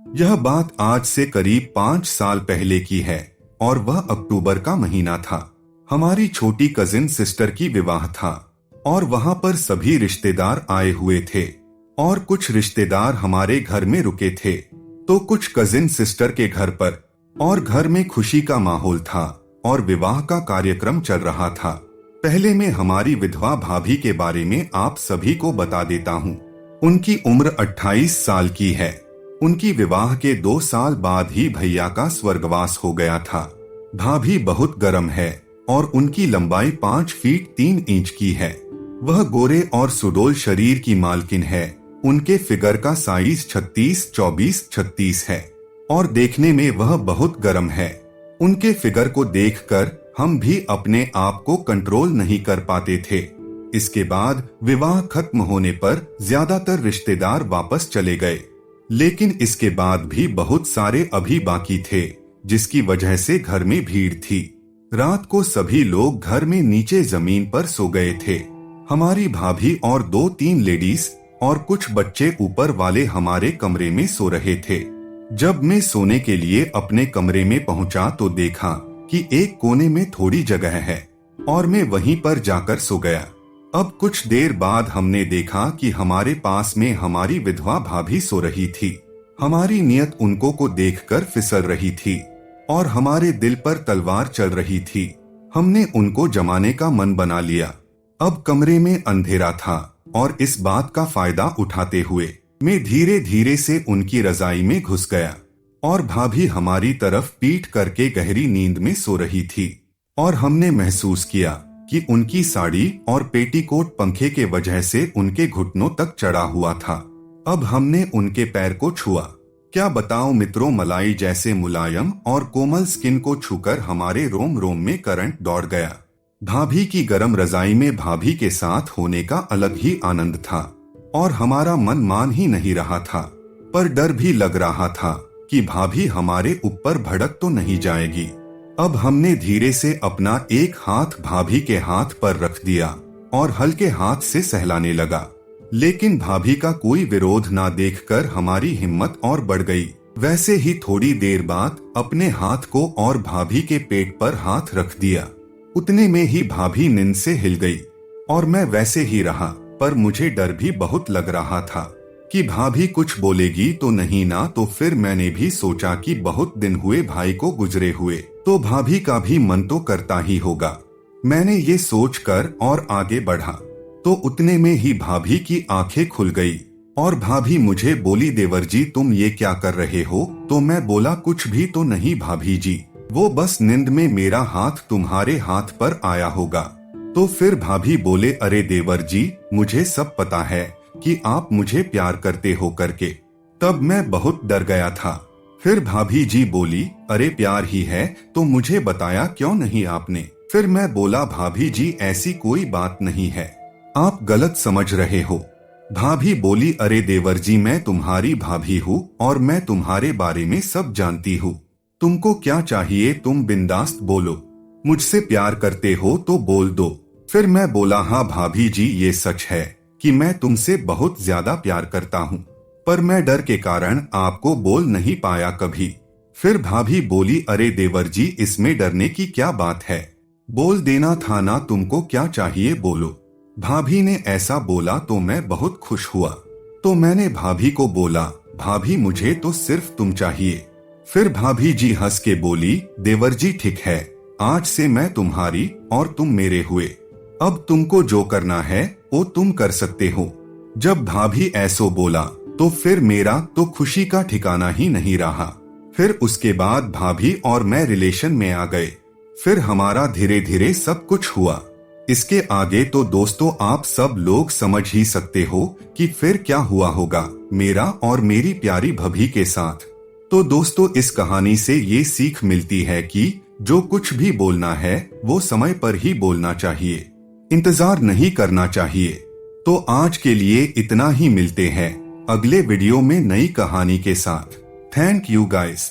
यह बात आज से करीब 5 साल पहले की है और वह अक्टूबर का महीना था। हमारी छोटी कजिन सिस्टर की विवाह था और वहां पर सभी रिश्तेदार आए हुए थे और कुछ रिश्तेदार हमारे घर में रुके थे तो कुछ कजिन सिस्टर के घर पर, और घर में खुशी का माहौल था और विवाह का कार्यक्रम चल रहा था। पहले मैं हमारी विधवा भाभी के बारे में आप सभी को बता देता हूँ। उनकी उम्र 28 साल की है। उनकी विवाह के 2 साल बाद ही भैया का स्वर्गवास हो गया था। भाभी बहुत गर्म है और उनकी लंबाई 5 फीट 3 इंच की है। वह गोरे और सुडौल शरीर की मालकिन है। उनके फिगर का साइज 36-24-36 है और देखने में वह बहुत गर्म है। उनके फिगर को देखकर हम भी अपने आप को कंट्रोल नहीं कर पाते थे। इसके बाद विवाह खत्म होने पर ज्यादातर रिश्तेदार वापस चले गए, लेकिन इसके बाद भी बहुत सारे अभी बाकी थे, जिसकी वजह से घर में भीड़ थी। रात को सभी लोग घर में नीचे जमीन पर सो गए थे। हमारी भाभी और 2-3 लेडीज और कुछ बच्चे ऊपर वाले हमारे कमरे में सो रहे थे। जब मैं सोने के लिए अपने कमरे में पहुंचा तो देखा कि एक कोने में थोड़ी जगह है और मैं वहीं पर जाकर सो गया। अब कुछ देर बाद हमने देखा कि हमारे पास में हमारी विधवा भाभी सो रही थी। हमारी नियत उनको को देखकर फिसल रही थी और हमारे दिल पर तलवार चल रही थी। हमने उनको जमाने का मन बना लिया। अब कमरे में अंधेरा था और इस बात का फायदा उठाते हुए मैं धीरे धीरे से उनकी रजाई में घुस गया और भाभी हमारी तरफ पीठ करके गहरी नींद में सो रही थी और हमने महसूस किया कि उनकी साड़ी और पेटीकोट पंखे के वजह से उनके घुटनों तक चढ़ा हुआ था। अब हमने उनके पैर को छुआ। क्या बताऊं मित्रों, मलाई जैसे मुलायम और कोमल स्किन को छूकर हमारे रोम रोम में करंट दौड़ गया। भाभी की गर्म रजाई में भाभी के साथ होने का अलग ही आनंद था और हमारा मन मान ही नहीं रहा था, पर डर भी लग रहा था कि भाभी हमारे ऊपर भड़क तो नहीं जाएगी। अब हमने धीरे से अपना एक हाथ भाभी के हाथ पर रख दिया और हल्के हाथ से सहलाने लगा, लेकिन भाभी का कोई विरोध ना देखकर हमारी हिम्मत और बढ़ गई। वैसे ही थोड़ी देर बाद अपने हाथ को और भाभी के पेट पर हाथ रख दिया। उतने में ही भाभी नींद से हिल गई और मैं वैसे ही रहा, पर मुझे डर भी बहुत लग रहा था कि भाभी कुछ बोलेगी तो नहीं ना। तो फिर मैंने भी सोचा कि बहुत दिन हुए भाई को गुजरे हुए, तो भाभी का भी मन तो करता ही होगा। मैंने ये सोचकर और आगे बढ़ा तो उतने में ही भाभी की आंखें खुल गई और भाभी मुझे बोली, देवर जी तुम ये क्या कर रहे हो? तो मैं बोला, कुछ भी तो नहीं भाभी जी, वो बस नींद में मेरा हाथ तुम्हारे हाथ पर आया होगा। तो फिर भाभी बोले, अरे देवर जी, मुझे सब पता है कि आप मुझे प्यार करते हो करके। तब मैं बहुत डर गया था। फिर भाभी जी बोली, अरे प्यार ही है तो मुझे बताया क्यों नहीं आपने? फिर मैं बोला, भाभी जी ऐसी कोई बात नहीं है, आप गलत समझ रहे हो। भाभी बोली, अरे देवर जी मैं तुम्हारी भाभी हूँ और मैं तुम्हारे बारे में सब जानती हूँ। तुमको क्या चाहिए तुम बिंदास्त बोलो, मुझसे प्यार करते हो तो बोल दो। फिर मैं बोला, हाँ भाभी जी ये सच है कि मैं तुमसे बहुत ज्यादा प्यार करता हूँ, पर मैं डर के कारण आपको बोल नहीं पाया कभी। फिर भाभी बोली, अरे देवर जी इसमें डरने की क्या बात है, बोल देना था ना, तुमको क्या चाहिए बोलो। भाभी ने ऐसा बोला तो मैं बहुत खुश हुआ। तो मैंने भाभी को बोला, भाभी मुझे तो सिर्फ तुम चाहिए। फिर भाभी जी हंस के बोली, देवर जी ठीक है, आज से मैं तुम्हारी और तुम मेरे हुए। अब तुमको जो करना है वो तुम कर सकते हो। जब भाभी ऐसो बोला तो फिर मेरा तो खुशी का ठिकाना ही नहीं रहा। फिर उसके बाद भाभी और मैं रिलेशन में आ गए। फिर हमारा धीरे धीरे सब कुछ हुआ। इसके आगे तो दोस्तों आप सब लोग समझ ही सकते हो कि फिर क्या हुआ होगा मेरा और मेरी प्यारी भाभी के साथ। तो दोस्तों इस कहानी से ये सीख मिलती है कि जो कुछ भी बोलना है वो समय पर ही बोलना चाहिए, इंतजार नहीं करना चाहिए। तो आज के लिए इतना ही, मिलते हैं अगले वीडियो में नई कहानी के साथ। Thank you guys.